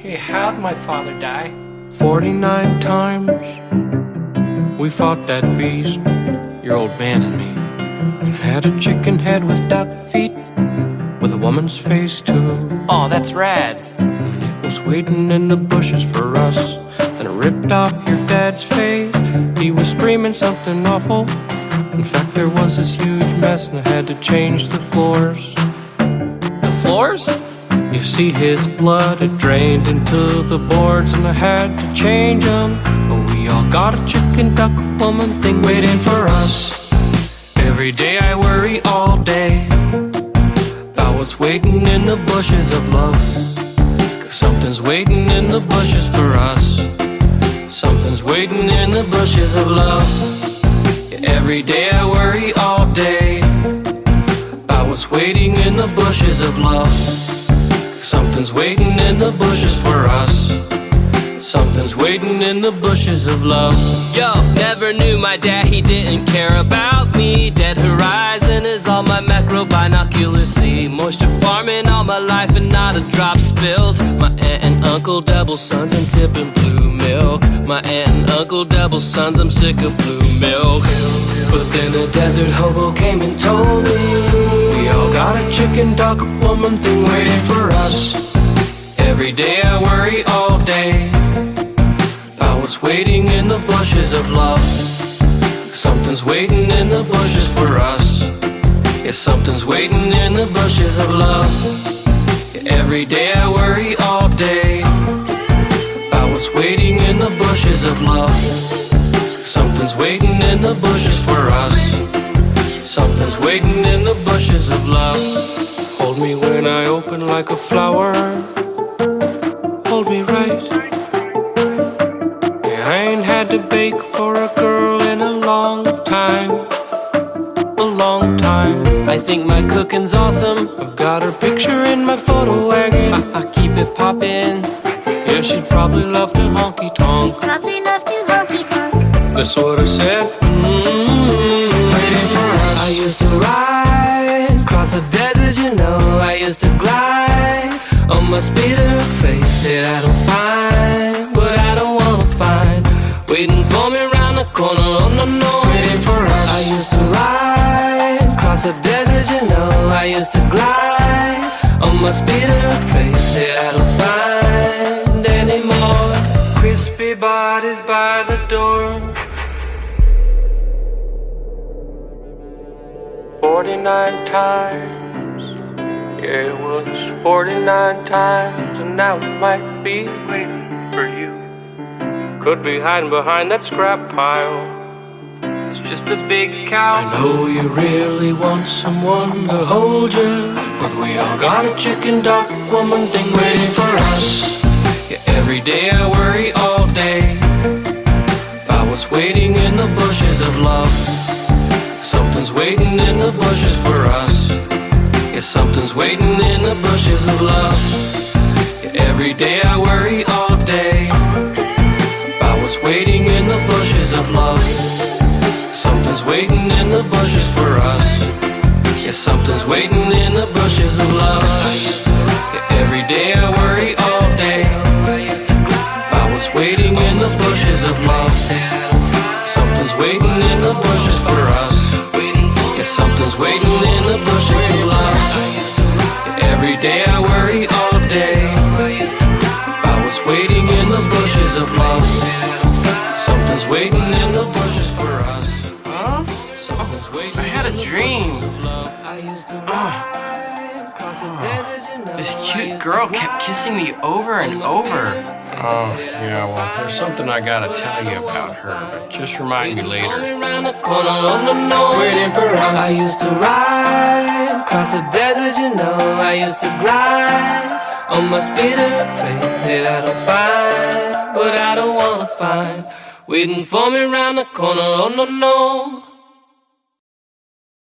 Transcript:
Hey, how'd my father die? 49 times we fought that beast, your old man and me, and had a chicken head with duck feet, with a woman's face too. Oh, that's rad. And it was waiting in the bushes for us. Then it ripped off your dad's face. He was screaming something awful. In fact, there was this huge mess, and I had to change the floors. The floors? You see, his blood had drained into the boards, and I had to change them. But we all got a chicken duck woman thing waiting for us. Every day I worry all day about what's waiting in the bushes of love. 'Cause something's waiting in the bushes for us. Something's waiting in the bushes of love. Yeah, every day I worry all day about what's waiting in the bushes of love. Something's waiting in the bushes for us. Something's waiting in the bushes of love. Yo, never knew my dad, he didn't care about me. Dead horizon is all my macro binoculars see. Moisture farming all my life and not a drop spilled. My aunt and uncle double sons and sipping blue milk. My aunt and uncle double sons, I'm sick of blue milk. But then a desert hobo came and told me we all got a chicken duck woman thing waiting for us. Every day I worry all day about what's waiting in the bushes of love. Something's waiting in the bushes for us. Yeah, something's waiting in the bushes of love. Yeah, every day I worry all day about what's waiting in the bushes of love. Something's waiting in the bushes for us. Something's waiting in the bushes of love. Hold me when I open like a flower. Hold me right. Yeah, I ain't had to bake for a girl in a long time. A long time. I think my cooking's awesome. I've got her picture in my photo wagon. I keep it poppin'. Yeah, she'd probably love to honky tonk. Probably love to honky tonk. That's what I said. Waiting for us. I used to ride across the desert, you know. I used to glide on my speeder, faith that I don't find, but I don't wanna find. Waiting for me around the corner, oh no, no. Waiting for us. I used to ride across the desert, you know. I used to glide on my speeder, faith that I don't find anymore. Crispy bodies by the door. 49 times. Yeah, it was 49 times, and now it might be waiting for you. Could be hiding behind that scrap pile. It's just a big cow. I know you really want someone to hold you, but we all got a chicken duck woman thing waiting for us. Yeah, every day I worry all day about what's waiting in the bushes of love. Something's waiting in the bushes for us. Yeah, something's waiting in the bushes of love. Yeah, every day I worry all day about what's waiting in the bushes of love. Something's waiting in the bushes for us. Yeah, something's waiting in the bushes of love. Yeah, every day I worry all day about what's waiting in the bushes of love. Something's waiting in the bushes for us. Something's waiting in the bushes of love. Every day I worry all day about what's waiting in the bushes of love. Something's waiting in the bushes for us. Huh? Something's waiting. I had a dream. I used to ride across the desert, you know. This cute girl kept kissing me over and over. Oh, yeah, well, there's something I gotta tell you about her, but just remind me later. Waiting for us. I used to ride across the desert, you know. I used to glide on my speeder, pray that I don't find, but I don't wanna find. Waiting for me around the corner, oh no, no.